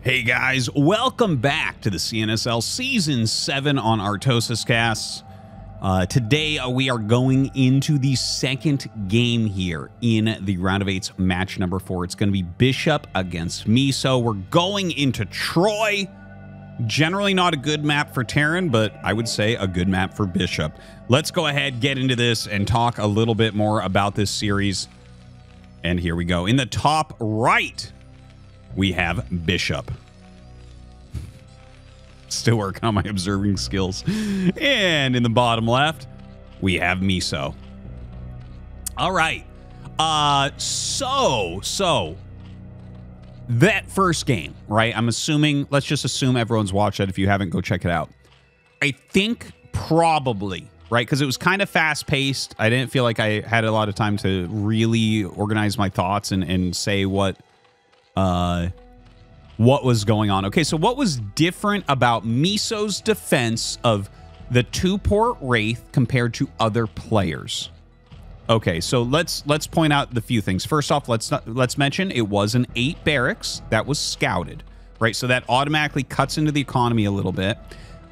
Hey guys, welcome back to the CNSL Season 7 on ArtosisCasts. Today we are going into the second game here in the round of 8's match number 4. It's going to be Bishop against Miso. We're going into Troy. Generally not a good map for Terran, but I would say a good map for Bishop. Let's go ahead, get into this, and talk a little bit more about this series. And here we go. In the top right, we have Bishop. Still working on my observing skills. And in the bottom left, we have Miso. All right. So that first game, right? I'm assuming, let's just assume everyone's watched it. If you haven't, go check it out. I think probably, right? Because it was kind of fast paced. I didn't feel like I had a lot of time to really organize my thoughts and say what was going on. Okay, so what was different about Miso's defense of the 2-port Wraith compared to other players? Okay, so let's point out the few things. First off, let's mention it was an 8 barracks that was scouted, right? So that automatically cuts into the economy a little bit.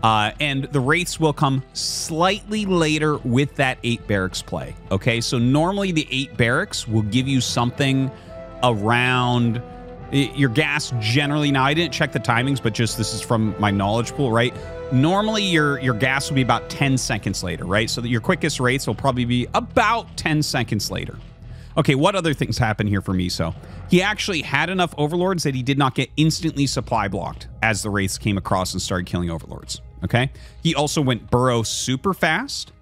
And the Wraiths will come slightly later with that 8 barracks play. Okay, so normally the 8 barracks will give you something around your gas generally. Now, I didn't check the timings, but just this is from my knowledge pool, right? Normally, your gas will be about 10 seconds later, right? So that your quickest rates will probably be about 10 seconds later. Okay, what other things happen here for Miso? He actually had enough Overlords that he did not get instantly supply blocked as the Wraiths came across and started killing Overlords, okay? He also went Burrow super fast.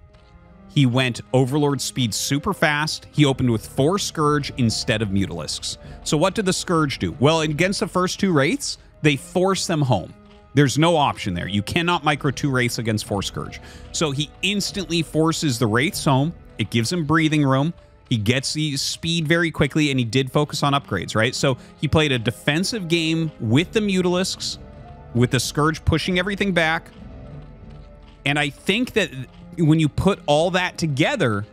He went Overlord speed super fast. He opened with 4 Scourge instead of Mutalisks. So what did the Scourge do? Well, against the first 2 Wraiths, they force them home. There's no option there. You cannot micro 2 Wraiths against 4 Scourge. So he instantly forces the Wraiths home. It gives him breathing room. He gets the speed very quickly, and he did focus on upgrades, right? So he played a defensive game with the Mutalisks, with the Scourge pushing everything back. And I think that when you put all that together,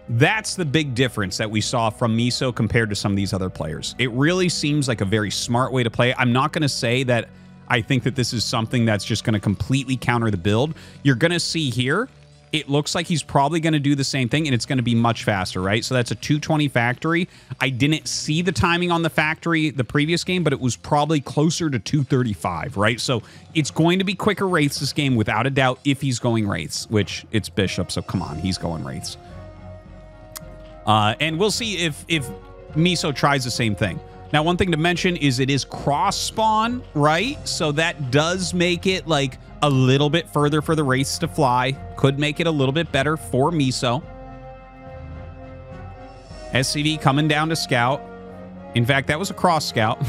that's the big difference that we saw from Miso compared to some of these other players. It really seems like a very smart way to play. I'm not going to say that I think that this is something that's just going to completely counter the build. You're going to see here, it looks like he's probably going to do the same thing, and it's going to be much faster, right? So that's a 220 factory. I didn't see the timing on the factory the previous game, but it was probably closer to 235, right? So it's going to be quicker Wraiths this game, without a doubt, if he's going Wraiths, which it's Bishop, so come on, he's going Wraiths. And we'll see if Miso tries the same thing. Now, one thing to mention is it is cross-spawn, right? So that does make it, like, a little bit further for the Wraiths to fly. Could make it a little bit better for Miso. SCV coming down to scout. In fact, that was a cross scout.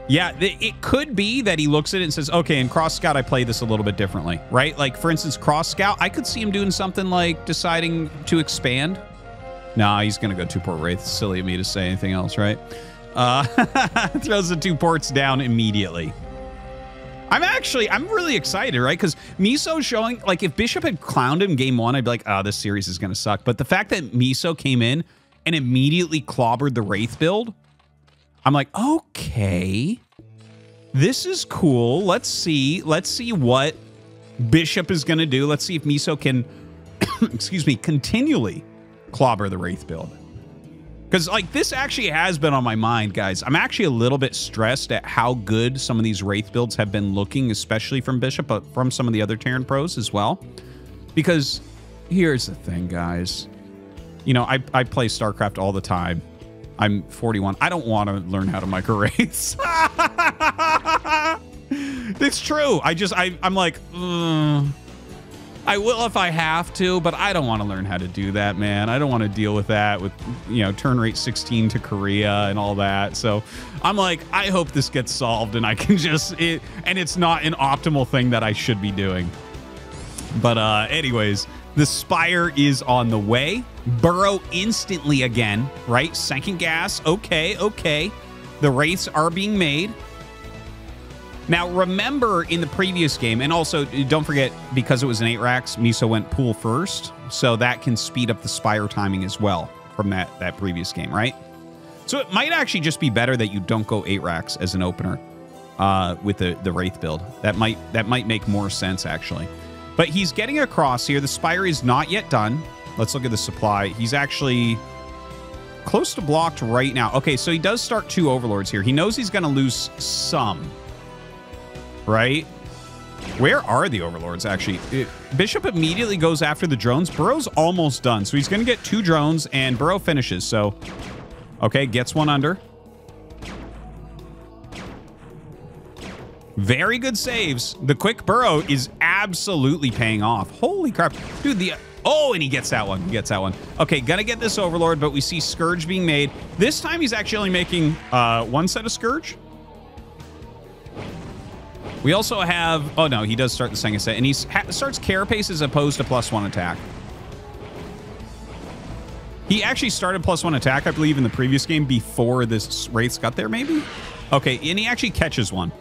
Yeah, it could be that he looks at it and says, okay, in cross scout, I play this a little bit differently, right? Like, for instance, cross scout, I could see him doing something like deciding to expand. Nah, he's going to go 2-port Wraith. Silly of me to say anything else, right? Throws the 2 ports down immediately. I'm really excited, right? Because Miso's showing, like, if Bishop had clowned him game 1, I'd be like, oh, this series is going to suck. But the fact that Miso came in and immediately clobbered the Wraith build, I'm like, okay, this is cool. Let's see what Bishop is going to do. Let's see if Miso can, excuse me, continually clobber the Wraith build. Because, like, this actually has been on my mind, guys. I'm actually a little bit stressed at how good some of these Wraith builds have been looking, especially from Bishop, but from some of the other Terran pros as well. Because here's the thing, guys. You know, I play StarCraft all the time. I'm 41. I don't want to learn how to micro Wraiths. It's true. I'm like, I will if I have to, but I don't want to learn how to do that, man. I don't want to deal with that with, you know, turn rate 16 to Korea and all that. So I'm like, I hope this gets solved and I can just, and it's not an optimal thing that I should be doing. But anyways, the Spire is on the way. Burrow instantly again, right? Second gas. Okay. The Wraiths are being made. Now, remember in the previous game, and also don't forget, because it was an 8 racks, Miso went pool first, so that can speed up the Spire timing as well from that previous game, right? So it might actually just be better that you don't go 8 racks as an opener with the Wraith build. That might make more sense, actually. But he's getting across here. The Spire is not yet done. Let's look at the supply. He's actually close to blocked right now. Okay, so he does start 2 Overlords here. He knows he's going to lose some, right? Where are the Overlords, actually? Bishop immediately goes after the drones. Burrow's almost done, so he's going to get 2 drones, and Burrow finishes. So, okay, gets 1 under. Very good saves. The quick Burrow is absolutely paying off. Holy crap. Dude, oh, and he gets that one. He gets that one. Okay, gonna get this Overlord, but we see Scourge being made. This time he's actually only making 1 set of Scourge. We also have... Oh, no, he does start the second set. And he starts Carapace as opposed to +1 attack. He actually started +1 attack, I believe, in the previous game before this Wraiths got there, maybe? Okay, and he actually catches one.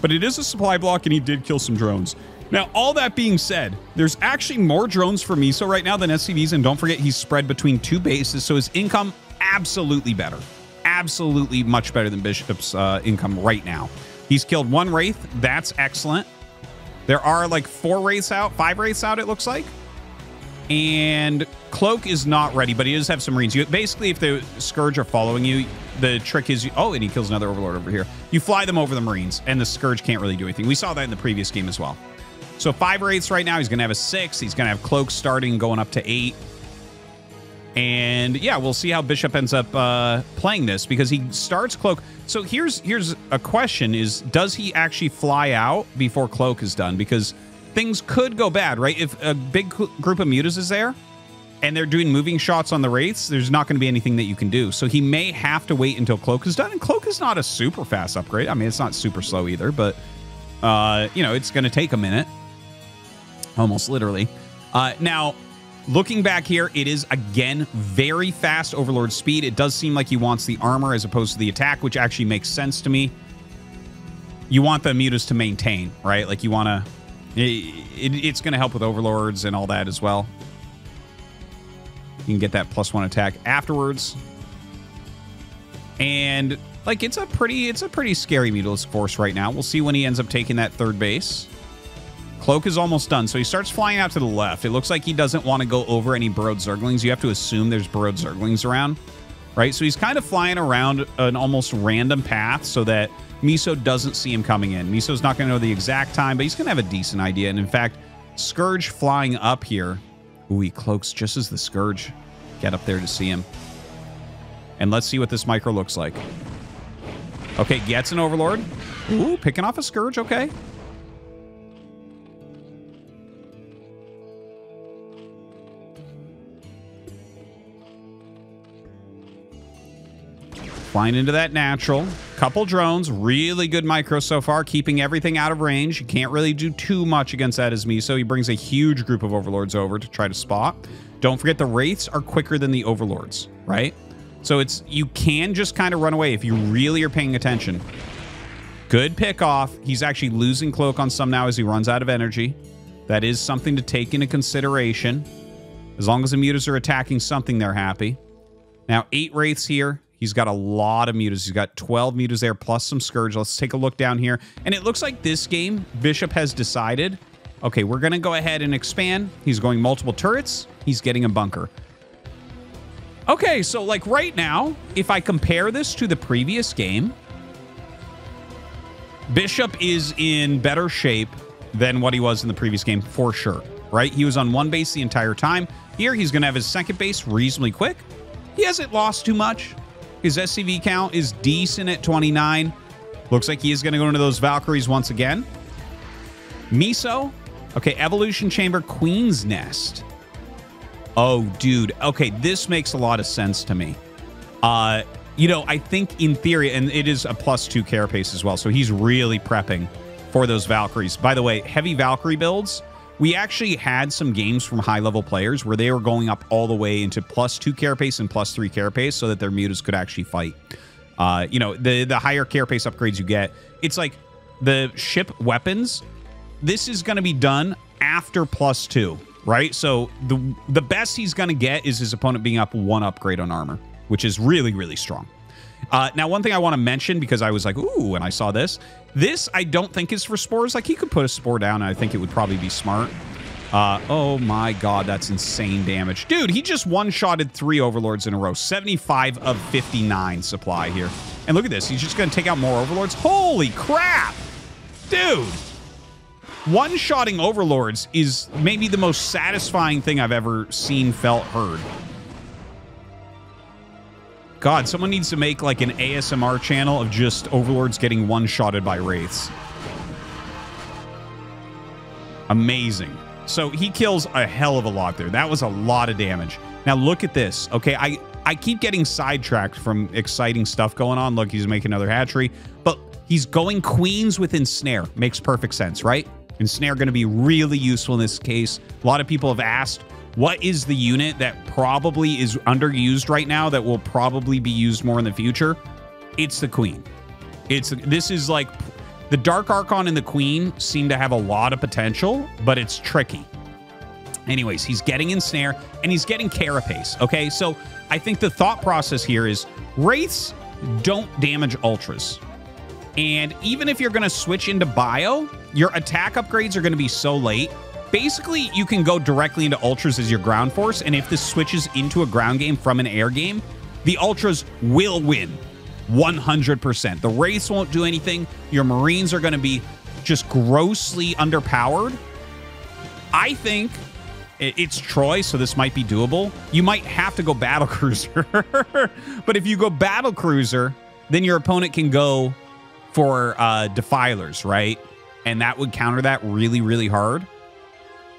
But it is a supply block, and he did kill some drones. Now, all that being said, there's actually more drones for Miso right now than SCVs, and don't forget he's spread between 2 bases, so his income absolutely better. Absolutely much better than Bishop's income right now. He's killed 1 Wraith. That's excellent. There are like 4 Wraiths out, 5 Wraiths out, it looks like. And Cloak is not ready, but he does have some Marines. Basically, if the Scourge are following you, the trick is... Oh, and he kills another Overlord over here. You fly them over the Marines, and the Scourge can't really do anything. We saw that in the previous game as well. So 5 Wraiths right now. He's going to have a 6. He's going to have Cloak starting, going up to 8. And yeah, we'll see how Bishop ends up playing this, because he starts Cloak. So here's a question is, does he actually fly out before Cloak is done? Because things could go bad, right? If a big group of mutas is there and they're doing moving shots on the Wraiths, there's not going to be anything that you can do. So he may have to wait until Cloak is done. And Cloak is not a super fast upgrade. I mean, it's not super slow either, but, you know, it's going to take a minute. Almost literally. Now, looking back here, it is, again, very fast Overlord speed. It does seem like he wants the armor as opposed to the attack, which actually makes sense to me. You want the mutas to maintain, right? Like, you want to... It's going to help with Overlords and all that as well. You can get that +1 attack afterwards. And, like, it's a pretty scary Mutalisk force right now. We'll see when he ends up taking that 3rd base. Cloak is almost done, so he starts flying out to the left. It looks like he doesn't want to go over any burrowed Zerglings. You have to assume there's burrowed Zerglings around, right? So he's kind of flying around an almost random path so that Miso doesn't see him coming in. Miso's not going to know the exact time, but he's going to have a decent idea. And in fact, Scourge flying up here. Ooh, he cloaks just as the Scourge get up there to see him. And let's see what this micro looks like. Okay, gets an Overlord. Ooh, picking off a Scourge, okay. Flying into that natural. Couple drones. Really good micro so far. Keeping everything out of range. You can't really do too much against that as Miso. He brings a huge group of Overlords over to try to spot. Don't forget the Wraiths are quicker than the Overlords, right? So it's... You can just kind of run away if you really are paying attention. Good pick off. He's actually losing Cloak on some now as he runs out of energy. That is something to take into consideration. As long as the mutas are attacking something, they're happy. Now, 8 Wraiths here. He's got a lot of mutas. He's got 12 mutas there, plus some Scourge. Let's take a look down here. And it looks like this game, Bishop has decided, okay, we're going to go ahead and expand. He's going multiple turrets. He's getting a bunker. Okay, so like right now, if I compare this to the previous game, Bishop is in better shape than what he was in the previous game, for sure, right? He was on 1 base the entire time. Here, he's going to have his 2nd base reasonably quick. He hasn't lost too much. His SCV count is decent at 29. Looks like he is going to go into those Valkyries once again. Miso. Okay, Evolution Chamber, Queen's Nest. Oh, dude. Okay, this makes a lot of sense to me. You know, I think in theory, and it is a +2 carapace as well, so he's really prepping for those Valkyries. By the way, heavy Valkyrie builds, we actually had some games from high-level players where they were going up all the way into +2 carapace and +3 carapace so that their mutas could actually fight. You know, the higher carapace upgrades you get, it's like the ship weapons. This is going to be done after +2, right? So the best he's going to get is his opponent being up 1 upgrade on armor, which is really, really strong. Now, one thing I want to mention, because I was like, ooh, when I saw this. This, I don't think is for spores. Like, he could put a spore down, and I think it would probably be smart. Oh, my God. That's insane damage. Dude, he just one-shotted 3 Overlords in a row. 75 of 59 supply here. And look at this. He's just going to take out more Overlords. Holy crap! Dude! One-shotting Overlords is maybe the most satisfying thing I've ever seen, felt, heard. God, someone needs to make like an ASMR channel of just Overlords getting one-shotted by Wraiths. Amazing. So he kills a hell of a lot there. That was a lot of damage. Now look at this. Okay, I keep getting sidetracked from exciting stuff going on. Look, he's making another hatchery. But he's going queens with Ensnare. Makes perfect sense, right? Ensnare going to be really useful in this case. A lot of people have asked, what is the unit that probably is underused right now that will probably be used more in the future? It's the Queen. This is like the Dark Archon and the Queen seem to have a lot of potential, but it's tricky. Anyways, he's getting Ensnare and he's getting Carapace. Okay, so I think the thought process here is Wraiths don't damage Ultras. And even if you're going to switch into Bio, your attack upgrades are going to be so late. Basically, you can go directly into Ultras as your ground force, and if this switches into a ground game from an air game, the Ultras will win 100%. The Wraiths won't do anything. Your Marines are going to be just grossly underpowered. I think it's Troy, so this might be doable. You might have to go Battlecruiser. But if you go Battlecruiser, then your opponent can go for Defilers, right? And that would counter that really, really hard.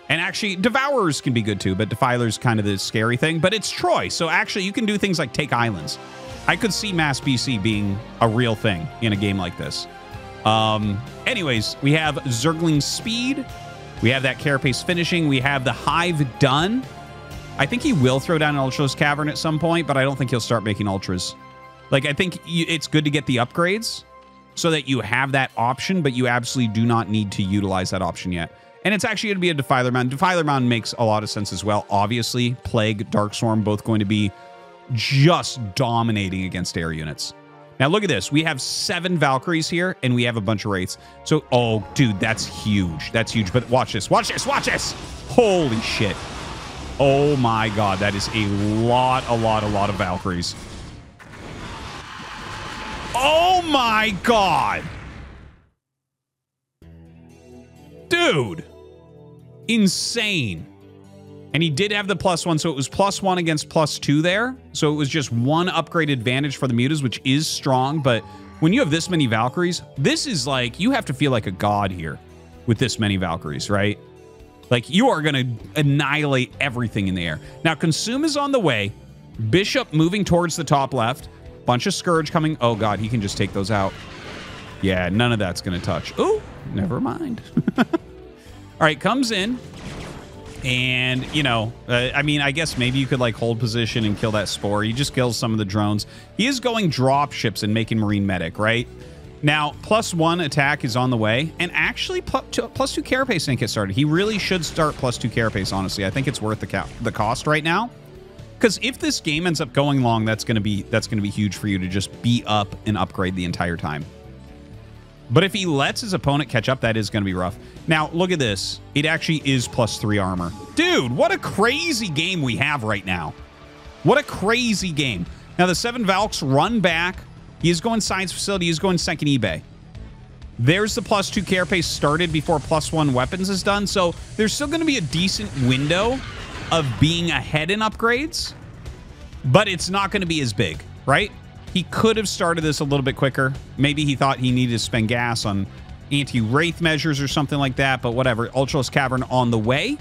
And actually, Devourers can be good too, but Defiler's kind of the scary thing. But it's Troy, so actually you can do things like take islands. I could see Mass BC being a real thing in a game like this. Anyways, we have Zergling's Speed. We have that Carapace finishing. We have the Hive done. I think he will throw down an Ultra's Cavern at some point, but I don't think he'll start making Ultras. Like, I think it's good to get the upgrades so that you have that option, but you absolutely do not need to utilize that option yet. And it's actually going to be a Defiler Mountain. Defiler Mountain makes a lot of sense as well. Obviously, Plague, Darkstorm, both going to be just dominating against air units. Now, look at this. We have 7 Valkyries here, and we have a bunch of Wraiths. So, oh, dude, that's huge. That's huge. But watch this. Watch this. Watch this. Holy shit. Oh, my God. That is a lot of Valkyries. Oh, my God. Dude. Insane. And he did have the +1, so it was +1 against +2 there. So it was just 1 upgrade advantage for the Mutas, which is strong. But when you have this many Valkyries, this is like, you have to feel like a god here with this many Valkyries, right? Like, you are going to annihilate everything in the air. Now, Consume is on the way. Bishop moving towards the top left. Bunch of Scourge coming. Oh, God, he can just take those out. Yeah, none of that's going to touch. Oh, never mind. All right, comes in. And, you know, I mean, I guess maybe you could, like, hold position and kill that Spore. He just kills some of the drones. He is going drop ships and making Marine Medic, right? Now, +1 attack is on the way. And actually, +2 Carapace didn't get started. He really should start +2 Carapace, honestly. I think it's worth the cost right now. Because if this game ends up going long, that's going to be huge for you to just be up and upgrade the entire time. But if he lets his opponent catch up, that is going to be rough. Now, look at this. It actually is +3 armor. Dude, what a crazy game we have right now. What a crazy game. Now, the 7 Valks run back. He is going Science Facility. He is going second eBay. There's the +2 Carapace started before +1 weapons is done. So there's still going to be a decent window of being ahead in upgrades. But it's not going to be as big, right? He could have started this a little bit quicker. Maybe he thought he needed to spend gas on anti-wraith measures or something like that, but whatever. Ultra's Cavern on the way.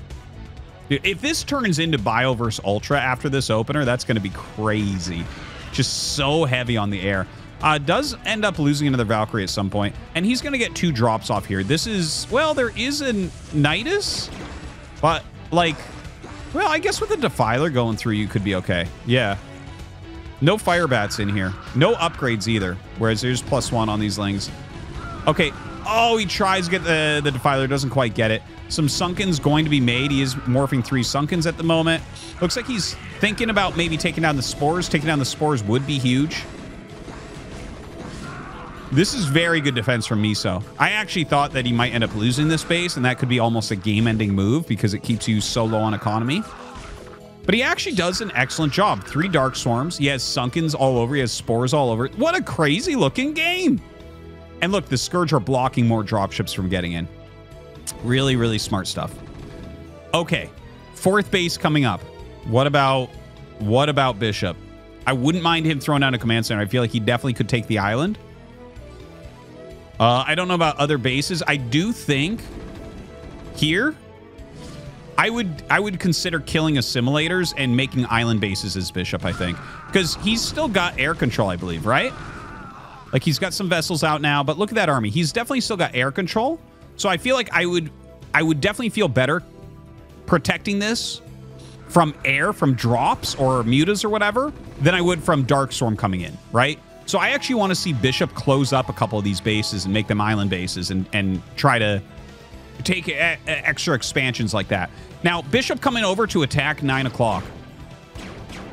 If this turns into Bio versus Ultra after this opener, that's going to be crazy. Just so heavy on the air. Does end up losing another Valkyrie at some point, and he's going to get 2 drops off here. This is, well, there is a Nidus, but, like, well, I guess with a Defiler going through, you could be okay. Yeah. No fire bats in here. No upgrades either. Whereas there's +1 on these Lings. Okay. Oh, he tries to get the Defiler. Doesn't quite get it. Some Sunkens going to be made. He is morphing 3 Sunkens at the moment. Looks like he's thinking about maybe taking down the Spores. Taking down the Spores would be huge. This is very good defense from Miso. I actually thought that he might end up losing this base, and that could be almost a game-ending move because it keeps you so low on economy. But he actually does an excellent job. 3 Dark Swarms. He has Sunkens all over. He has Spores all over. What a crazy-looking game. And look, the Scourge are blocking more dropships from getting in. Really, really smart stuff. Okay, 4th base coming up. What about Bishop? I wouldn't mind him throwing down a command center. I feel like he definitely could take the island. I don't know about other bases. I do think here, I would consider killing assimilators and making island bases as Bishop, I think. Because he's still got air control, I believe, right? Like, he's got some vessels out now, but look at that army. He's definitely still got air control. So I feel like I would definitely feel better protecting this from air, from drops or mutas or whatever, than I would from Dark Storm coming in, right? So I actually want to see Bishop close up a couple of these bases and make them island bases and try to take extra expansions like that. Now, Bishop coming over to attack 9 o'clock.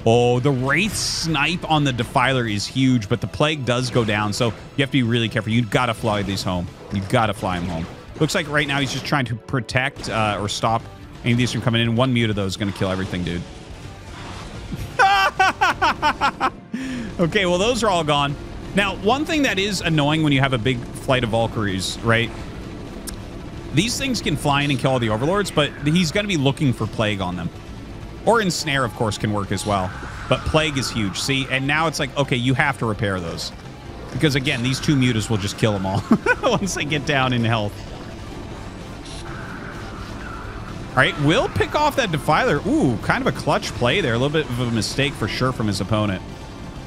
Oh, the Wraith snipe on the Defiler is huge, but the Plague does go down, so you have to be really careful. You've got to fly these home. You've got to fly them home. Looks like right now he's just trying to protect or stop any of these from coming in. 1 Muta, though, is going to kill everything, dude. Okay, well, those are all gone. Now, one thing that is annoying when you have a big flight of Valkyries, right? These things can fly in and kill all the Overlords, but he's going to be looking for Plague on them. Or Ensnare, of course, can work as well. But Plague is huge. See, and now it's like, okay, you have to repair those. Because, again, these 2 Mutas will just kill them all once they get down in health. All right, we'll pick off that Defiler. Ooh, kind of a clutch play there. A little bit of a mistake for sure from his opponent.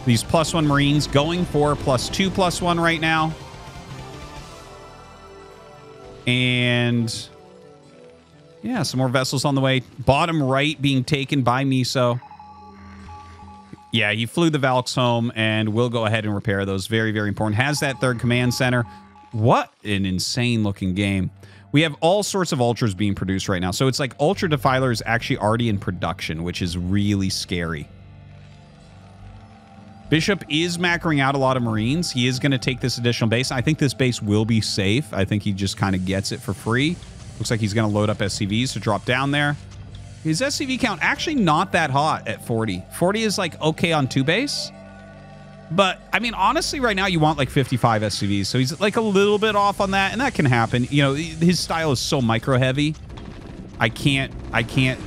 These +1 Marines going for +2/+1 right now. And yeah, some more vessels on the way. Bottom right being taken by Miso. Yeah, he flew the Valks home, and we'll go ahead and repair those. Very, very important. Has that 3rd command center. What an insane-looking game. We have all sorts of Ultras being produced right now. So it's like Ultra Defiler is actually already in production, which is really scary. Bishop is macroing out a lot of Marines. He is going to take this additional base. I think this base will be safe. I think he just kind of gets it for free. Looks like he's going to load up SCVs to drop down there. His SCV count actually not that hot at 40. 40 is like okay on 2 base. But, I mean, honestly, right now you want like 55 SCVs. So he's like a little bit off on that, and that can happen. You know, his style is so micro-heavy. I can't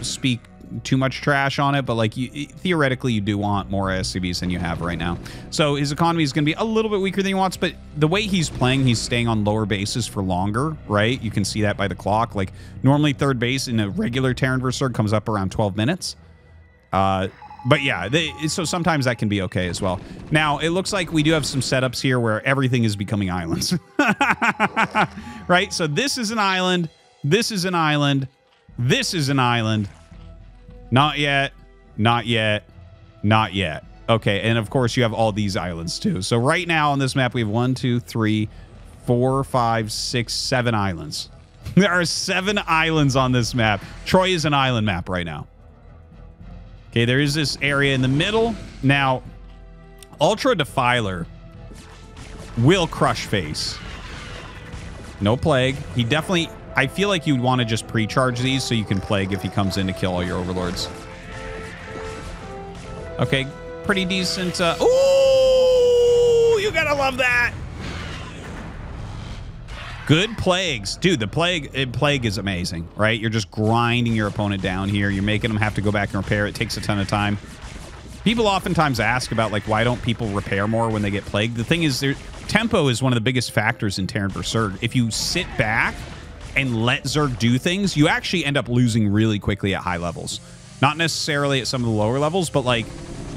speak too much trash on it, but like theoretically you do want more SCVs than you have right now. So his economy is going to be a little bit weaker than he wants, but the way he's playing, he's staying on lower bases for longer, right? You can see that by the clock. Like normally 3rd base in a regular Terran vs. Zerg comes up around 12 minutes. But yeah, so sometimes that can be okay as well. Now, it looks like we do have some setups here where everything is becoming islands. Right? So this is an island. This is an island. This is an island. Not yet. Not yet. Not yet. Okay, and of course you have all these islands too. So right now on this map, we have 1, 2, 3, 4, 5, 6, 7 islands. There are 7 islands on this map. Troy is an island map right now. Okay, there is this area in the middle. Now, Ultra Defiler will crush face. No Plague. He definitely... I feel like you'd want to just pre-charge these so you can Plague if he comes in to kill all your Overlords. Okay, pretty decent. Ooh, you gotta love that. Good Plagues. Dude, the Plague is amazing, right? You're just grinding your opponent down here. You're making them have to go back and repair. It takes a ton of time. People oftentimes ask about, like, why don't people repair more when they get Plagued? The thing is, tempo is one of the biggest factors in Terran vs. Zerg. If you sit back and let Zerg do things, you actually end up losing really quickly at high levels. Not necessarily at some of the lower levels, but like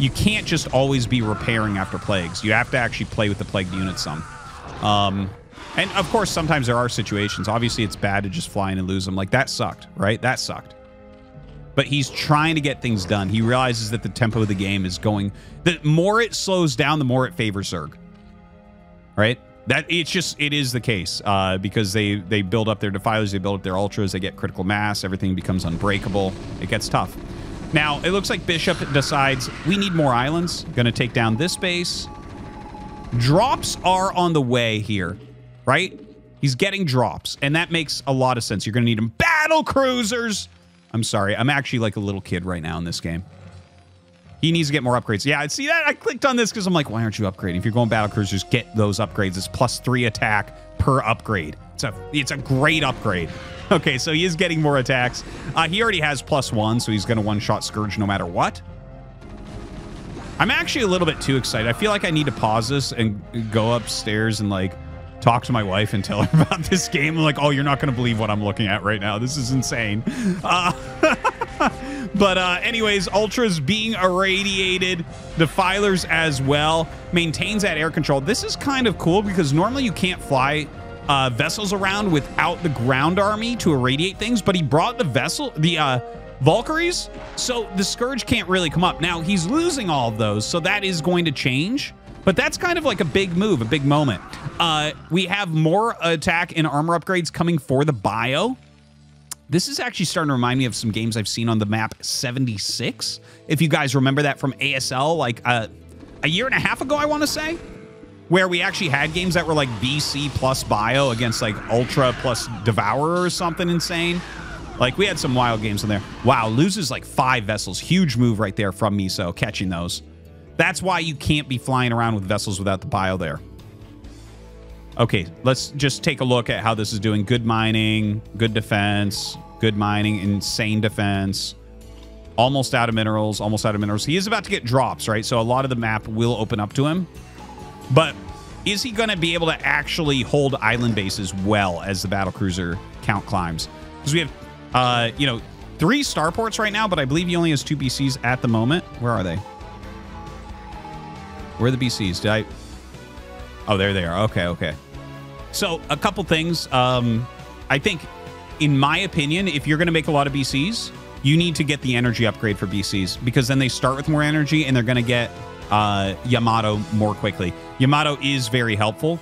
you can't just always be repairing after Plagues. You have to actually play with the Plagued units some. And of course, sometimes there are situations. Obviously, it's bad to just fly in and lose them. Like that sucked, right? That sucked. But he's trying to get things done. He realizes that the tempo of the game is going... The more it slows down, the more it favors Zerg. Right? It is the case because they build up their Defilers, they build up their Ultras, they get critical mass, everything becomes unbreakable. It gets tough. Now, it looks like Bishop decides we need more islands. Going to take down this base. Drops are on the way here, right? He's getting drops, and that makes a lot of sense. You're going to need them. Battle cruisers! I'm sorry. I'm actually like a little kid right now in this game. He needs to get more upgrades. Yeah, see that? I clicked on this because I'm like, why aren't you upgrading? If you're going battle cruisers, get those upgrades. It's +3 attack per upgrade. It's a great upgrade. Okay, so he is getting more attacks. He already has +1, so he's going to one-shot Scourge no matter what. I'm actually a little bit too excited. I feel like I need to pause this and go upstairs and, like, talk to my wife and tell her about this game. I'm like, oh, you're not going to believe what I'm looking at right now. This is insane. But anyways, Ultras being irradiated. Defilers as well. Maintains that air control. This is kind of cool because normally you can't fly vessels around without the ground army to irradiate things, but he brought the Valkyries, so the Scourge can't really come up. Now, he's losing all of those, so that is going to change. But that's kind of like a big move, a big moment. We have more attack and armor upgrades coming for the bio. This is actually starting to remind me of some games I've seen on the map 76. If you guys remember that from ASL, like a year and a half ago, I want to say, where we actually had games that were like BC plus bio against like Ultra plus Devourer or something insane. Like, we had some wild games in there. Wow, loses like 5 vessels. Huge move right there from Miso, catching those. That's why you can't be flying around with vessels without the bio there. Okay, let's just take a look at how this is doing. Good mining, good defense, good mining, insane defense. Almost out of minerals, almost out of minerals. He is about to get drops, right? So a lot of the map will open up to him. But is he going to be able to actually hold island bases well as the battlecruiser count climbs? Because we have, you know, 3 starports right now, but I believe he only has 2 BCs at the moment. Where are they? Where are the BCs? Did I... Oh, there they are. Okay, okay. So, a couple things. I think, in my opinion, if you're going to make a lot of BCs, you need to get the energy upgrade for BCs, because then they start with more energy, and they're going to get Yamato more quickly. Yamato is very helpful.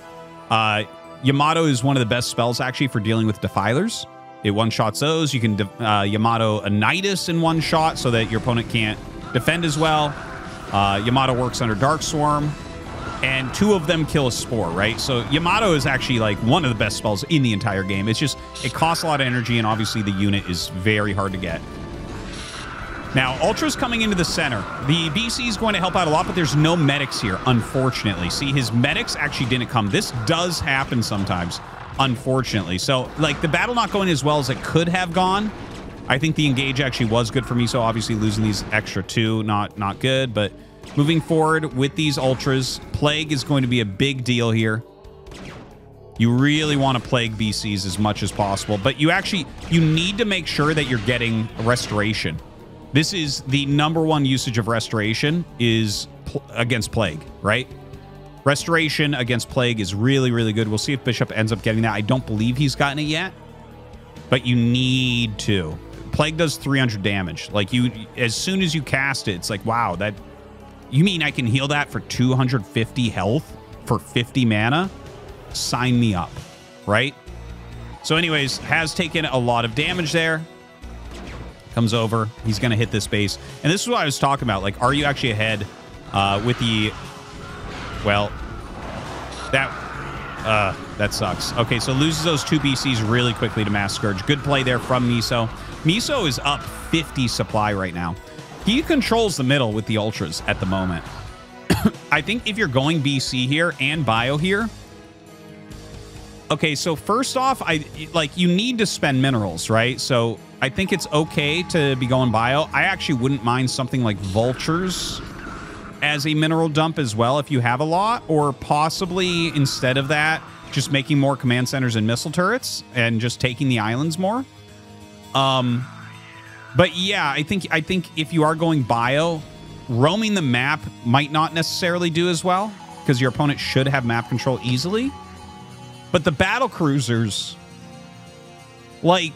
Yamato is one of the best spells, actually, for dealing with Defilers. It one-shots those. You can Yamato a Nidus in one shot so that your opponent can't defend as well. Yamato works under Dark Swarm, and 2 of them kill a Spore, right? So Yamato is actually like one of the best spells in the entire game. It's just, it costs a lot of energy, and obviously the unit is very hard to get. Now, Ultra's coming into the center. The BC is going to help out a lot, but there's no medics here, unfortunately. See, his medics actually didn't come. This does happen sometimes, unfortunately. So, like, the battle not going as well as it could have gone. I think the engage actually was good for me, so obviously losing these extra 2, not good. But moving forward with these Ultras, Plague is going to be a big deal here. You really want to Plague BCs as much as possible, but you need to make sure that you're getting Restoration. This is the #1 usage of Restoration is against Plague, right? Restoration against Plague is really, really good. We'll see if Bishop ends up getting that. I don't believe he's gotten it yet, but you need to. Plague does 300 damage. Like, as soon as you cast it, it's like, wow, that... You mean I can heal that for 250 health for 50 mana? Sign me up, right? So anyways, has taken a lot of damage there. Comes over. He's going to hit this base. And this is what I was talking about. Like, are you actually ahead with the... Well, that sucks. Okay, so loses those 2 BCs really quickly to Mass Scourge. Good play there from Miso. Miso is up 50 supply right now. He controls the middle with the Ultras at the moment. I think if you're going BC here and Bio here... Okay, so first off, you need to spend minerals, right? So I think it's okay to be going Bio. I actually wouldn't mind something like Vultures as a mineral dump as well if you have a lot, or possibly instead of that, just making more command centers and missile turrets and just taking the islands more. But yeah, I think if you are going Bio, roaming the map might not necessarily do as well, because your opponent should have map control easily. But the battle cruisers, like,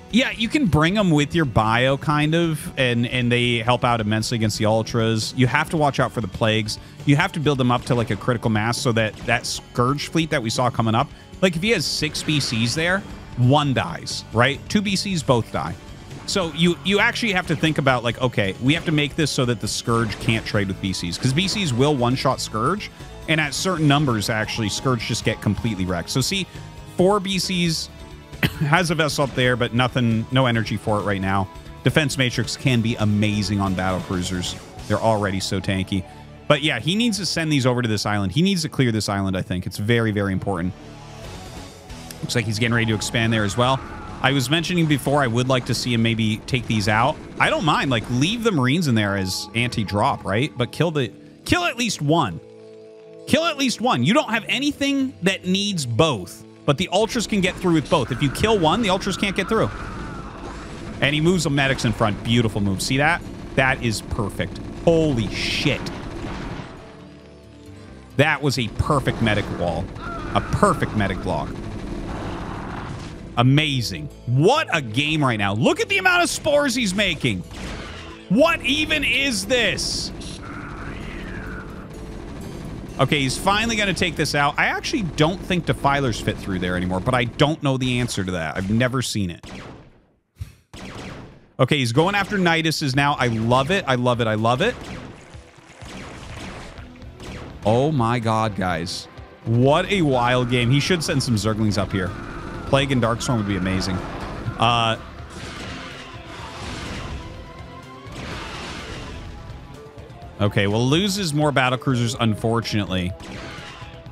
yeah, you can bring them with your bio, kind of, and they help out immensely against the Ultras. You have to watch out for the Plagues. You have to build them up to, like, a critical mass so that that Scourge fleet that we saw coming up, like, if he has 6 BCs there, 1 dies, right? 2 BCs both die. So you actually have to think about, like, okay, we have to make this so that the Scourge can't trade with BCs, because BCs will one-shot Scourge, and at certain numbers, actually, Scourge just get completely wrecked. So see, 4 BCs has a vessel up there, but nothing, no energy for it right now. Defense Matrix can be amazing on battle cruisers. They're already so tanky. But yeah, he needs to send these over to this island. He needs to clear this island, I think. It's very, very important. Looks like he's getting ready to expand there as well. I was mentioning before, I would like to see him maybe take these out. I don't mind. Like, leave the Marines in there as anti-drop, right? But kill at least one. Kill at least one. You don't have anything that needs both, but the Ultras can get through with both. If you kill one, the Ultras can't get through. And he moves the medics in front. Beautiful move. See that? That is perfect. Holy shit. That was a perfect medic wall. A perfect medic block. Amazing. What a game right now. Look at the amount of spores he's making. What even is this? Okay, he's finally going to take this out. I actually don't think defilers fit through there anymore, but I don't know the answer to that. I've never seen it. Okay, he's going after Nidus's now. I love it. I love it. I love it. Oh my god, guys. What a wild game. He should send some Zerglings up here. Plague and Darkstorm would be amazing. Okay, well, loses more battlecruisers, unfortunately.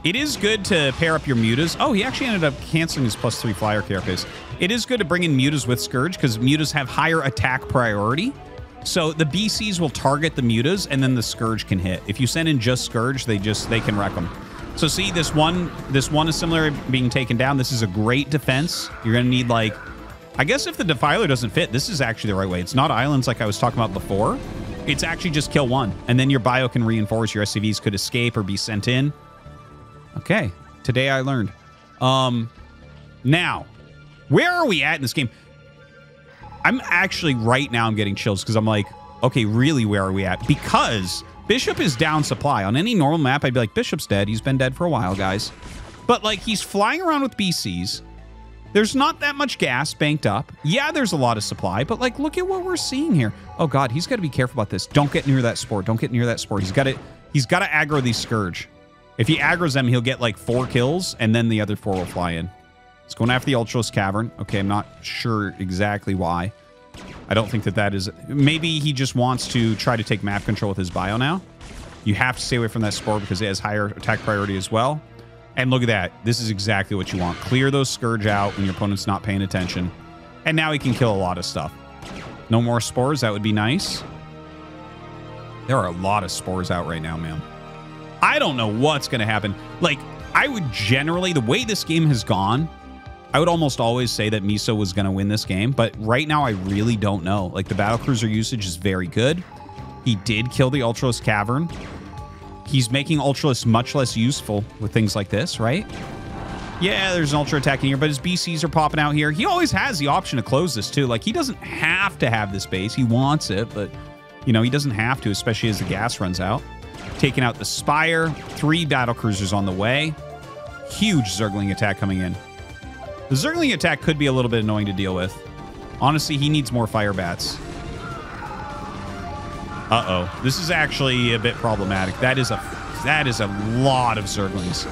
It is good to pair up your mutas. Oh, he actually ended up canceling his +3 flyer carapace. It is good to bring in mutas with Scourge, because mutas have higher attack priority. So the BCs will target the mutas, and then the Scourge can hit. If you send in just Scourge, they can wreck them. So see, this one is similar being taken down. This is a great defense. You're going to need, like, I guess if the Defiler doesn't fit, this is actually the right way. It's not islands like I was talking about before. It's actually just kill one, and then your bio can reinforce. Your SCVs could escape or be sent in. Okay, today I learned. Now, where are we at in this game? I'm actually, right now, I'm getting chills, because I'm like, okay, really, where are we at? Because Bishop is down supply. On any normal map, I'd be like, Bishop's dead. He's been dead for a while, guys. But, like, he's flying around with BCs. There's not that much gas banked up. Yeah, there's a lot of supply, but, like, look at what we're seeing here. Oh, God, he's got to be careful about this. Don't get near that spore. Don't get near that spore. He's got to aggro these Scourge. If he aggroes them, he'll get, like, 4 kills, and then the other 4 will fly in. He's going after the Ultros Cavern. Okay, I'm not sure exactly why. I don't think that is... Maybe he just wants to try to take map control with his bio now. You have to stay away from that spore because it has higher attack priority as well. And look at that. This is exactly what you want. Clear those Scourge out when your opponent's not paying attention. And now he can kill a lot of stuff. No more spores. That would be nice. There are a lot of spores out right now, man. I don't know what's going to happen. Like, I would generally... The way this game has gone... I would almost always say that Miso was going to win this game, but right now I really don't know. Like, the battlecruiser usage is very good. He did kill the Ultros Cavern. He's making Ultras much less useful with things like this, right? Yeah, there's an Ultra attacking here, but his BCs are popping out here. He always has the option to close this, too. Like, he doesn't have to have this base. He wants it, but, you know, he doesn't have to, especially as the gas runs out. Taking out the Spire. 3 battlecruisers on the way. Huge Zergling attack coming in. The Zergling attack could be a little bit annoying to deal with. Honestly, he needs more fire bats. Uh-oh. This is actually a bit problematic. That is a lot of Zerglings.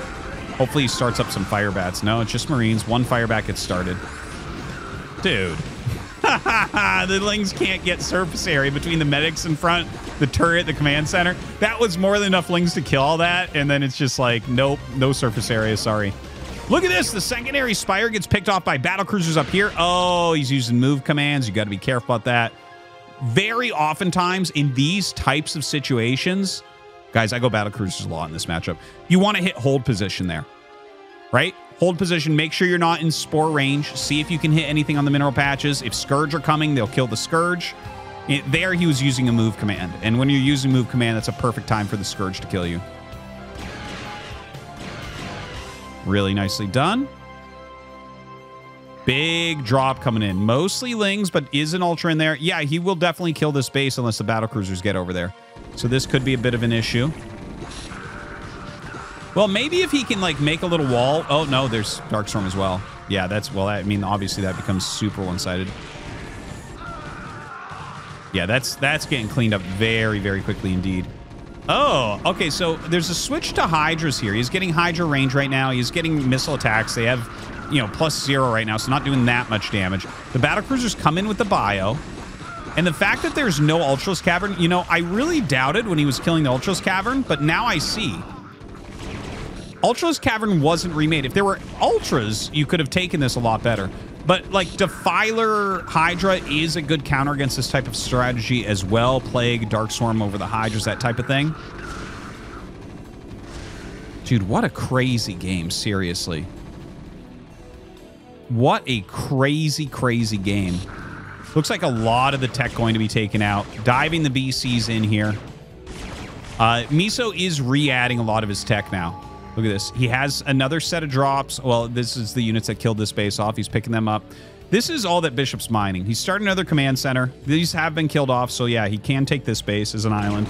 Hopefully he starts up some fire bats. No, it's just Marines. 1 fire bat gets started. Dude. The Lings can't get surface area between the medics in front, the turret, the command center. That was more than enough Lings to kill all that, and then it's just like, nope, no surface area, sorry. Look at this. The secondary Spire gets picked off by battlecruisers up here. Oh, he's using move commands. You got to be careful about that. Very oftentimes in these types of situations, guys, I go battlecruisers a lot in this matchup. You want to hit hold position there, right? Hold position. Make sure you're not in spore range. See if you can hit anything on the mineral patches. If Scourge are coming, they'll kill the Scourge. There, he was using a move command. And when you're using move command, that's a perfect time for the Scourge to kill you. Really nicely done. Big drop coming in. Mostly Lings, but is an Ultra in there. Yeah, he will definitely kill this base unless the battlecruisers get over there. So this could be a bit of an issue. Well, maybe if he can, like, make a little wall. Oh, no, there's Darkstorm as well. Yeah, that's... Well, I mean, obviously that becomes super one-sided. Yeah, that's getting cleaned up very, very quickly indeed. Oh, okay, so there's a switch to Hydras here. He's getting Hydra range right now. He's getting missile attacks. They have, you know, +0 right now, so not doing that much damage. The battlecruisers come in with the bio. And the fact that there's no Ultras Cavern, you know, I really doubted when he was killing the Ultras Cavern, but now I see. Ultras Cavern wasn't remade. If there were Ultras, you could have taken this a lot better. But, like, Defiler Hydra is a good counter against this type of strategy as well. Plague, Darkstorm over the Hydras, that type of thing. Dude, what a crazy game, seriously. What a crazy, crazy game. Looks like a lot of the tech going to be taken out. Diving the BCs in here. Miso is re-adding a lot of his tech now. Look at this. He has another set of drops. Well, this is the units that killed this base off. He's picking them up. This is all that Bishop's mining. He's starting another command center. These have been killed off, so yeah, he can take this base as an island.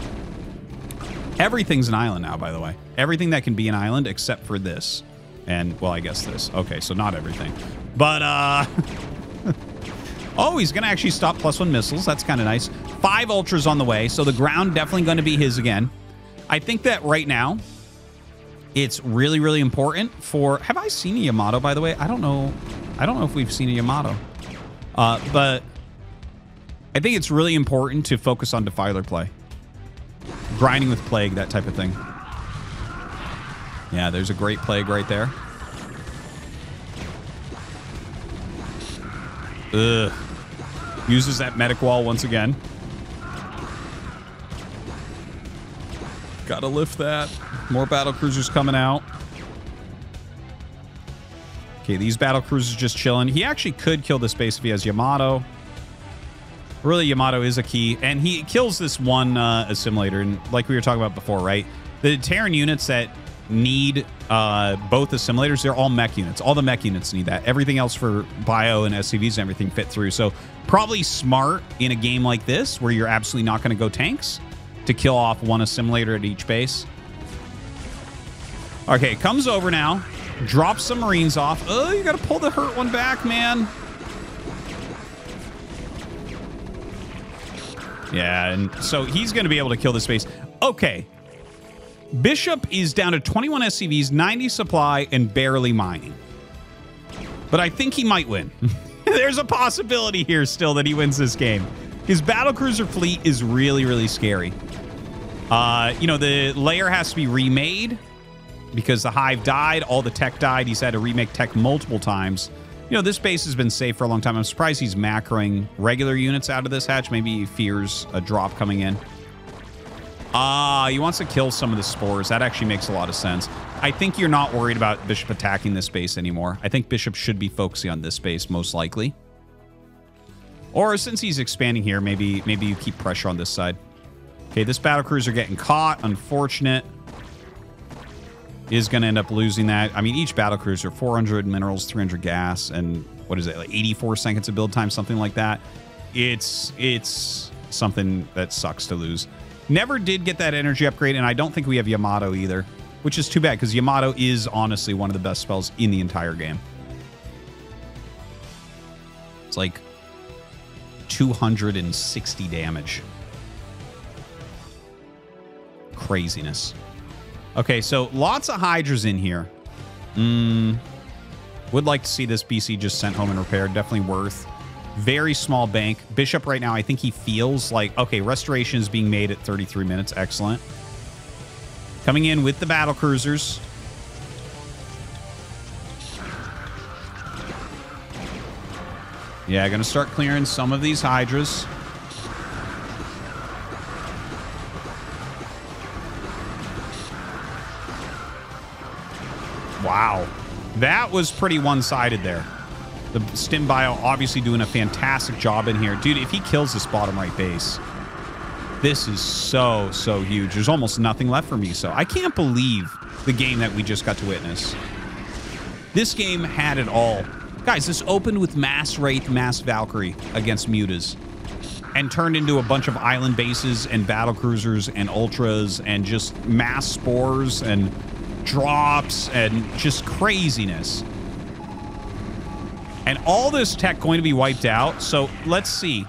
Everything's an island now, by the way. Everything that can be an island except for this. And, well, I guess this. Okay, so not everything. But, oh, he's going to actually stop +1 missiles. That's kind of nice. 5 Ultras on the way, so the ground definitely going to be his again. I think that right now, it's really, really important for... Have I seen a Yamato, by the way? I don't know. I don't know if we've seen a Yamato. But I think it's really important to focus on Defiler play. Grinding with Plague, that type of thing. Yeah, there's a great Plague right there. Ugh. Uses that medic wall once again. Gotta lift that. More battlecruisers coming out. Okay, these battlecruisers just chilling. He actually could kill this base if he has Yamato. Really, Yamato is a key. And he kills this one assimilator. And like we were talking about before, right? The Terran units that need both assimilators, they're all mech units. All the mech units need that. Everything else for bio and SCVs and everything fit through. So probably smart in a game like this where you're absolutely not going to go tanks to kill off one assimilator at each base. Okay, comes over now. Drops some Marines off. Oh, you got to pull the hurt one back, man. Yeah, and so he's going to be able to kill this base. Okay. Bishop is down to 21 SCVs, 90 supply, and barely mining. But I think he might win. There's a possibility here still that he wins this game. His battlecruiser fleet is really, really scary. You know, the layer has to be remade because the hive died. All the tech died. He's had to remake tech multiple times. You know, this base has been safe for a long time. I'm surprised he's macroing regular units out of this hatch. Maybe he fears a drop coming in. He wants to kill some of the spores. That actually makes a lot of sense. I think you're not worried about Bishop attacking this base anymore. I think Bishop should be focusing on this base most likely. Or since he's expanding here, maybe you keep pressure on this side. Okay, this battlecruiser getting caught. Unfortunate. Is going to end up losing that. I mean, each battlecruiser, 400 minerals, 300 gas, and what is it, like 84 seconds of build time, something like that. It's something that sucks to lose. Never did get that energy upgrade, and I don't think we have Yamato either, which is too bad, because Yamato is honestly one of the best spells in the entire game. It's like 260 damage. Craziness. Okay, so lots of Hydras in here. Would like to see this BC just sent home and repaired. Definitely worth. Very small bank. Bishop right now, I think he feels like... Okay, restoration is being made at 33 minutes. Excellent. Coming in with the battlecruisers. Yeah, gonna start clearing some of these Hydras. Wow. That was pretty one-sided there. The Stim Bio obviously doing a fantastic job in here. Dude, if he kills this bottom right base, this is so, so huge. There's almost nothing left for Miso. I can't believe the game that we just got to witness. This game had it all. Guys, this opened with Mass Wraith, Mass Valkyrie against Mutas and turned into a bunch of island bases and battlecruisers and ultras and just mass spores and drops and just craziness. And all this tech going to be wiped out. So let's see.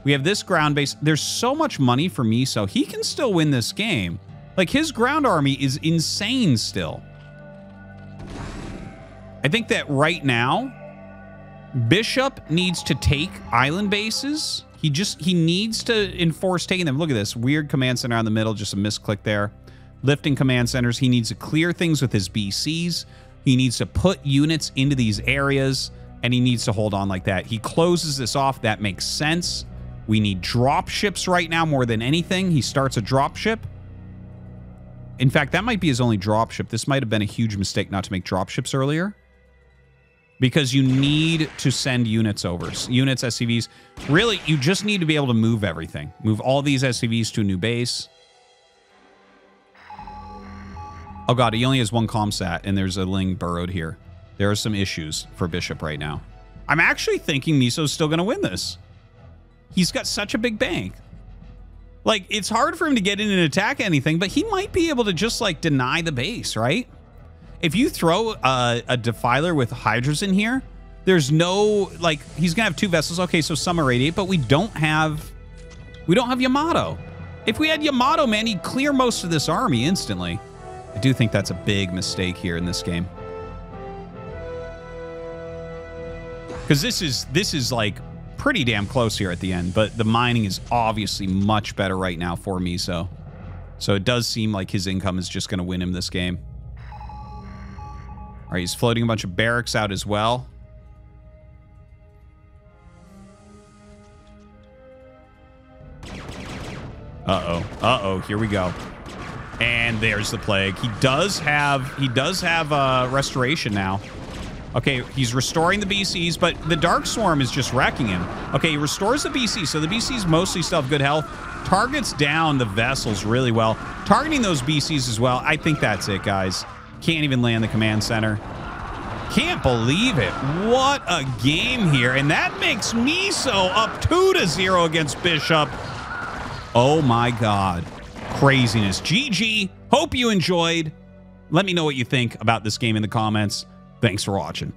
We have this ground base. There's so much money for Miso. He can still win this game. Like, his ground army is insane still. I think that right now, Bishop needs to take island bases. He needs to enforce taking them. Look at this. Weird command center on the middle. Just a misclick there. Lifting command centers. He needs to clear things with his BCs. He needs to put units into these areas. And he needs to hold on like that. He closes this off. That makes sense. We need drop ships right now more than anything. He starts a drop ship. In fact, that might be his only drop ship. This might have been a huge mistake not to make drop ships earlier. Because you need to send units over. Units, SCVs. Really, you just need to be able to move everything. Move all these SCVs to a new base. Oh god, he only has one comsat, and there's a Ling burrowed here. There are some issues for Bishop right now. I'm actually thinking Miso's still going to win this. He's got such a big bank. Like, it's hard for him to get in and attack anything, but he might be able to just, like, deny the base, right? If you throw a Defiler with Hydras in here, there's no, like, he's going to have 2 vessels. Okay, so some irradiate, but we don't have Yamato. If we had Yamato, man, he'd clear most of this army instantly. I do think that's a big mistake here in this game. Because this is like pretty damn close here at the end, but the mining is obviously much better right now for Miso. So it does seem like his income is just going to win him this game. All right, he's floating a bunch of barracks out as well. Uh-oh. Uh-oh, here we go. And there's the plague. He does have restoration now. Okay, he's restoring the BCs, but the Dark Swarm is just wrecking him. Okay, he restores the BCs, so the BCs mostly still have good health. Targets down the vessels really well. Targeting those BCs as well. I think that's it, guys. Can't even land the command center. Can't believe it. What a game here. And that makes Miso up 2-0 against Bishop. Oh my god. Craziness. GG. Hope you enjoyed. Let me know what you think about this game in the comments. Thanks for watching.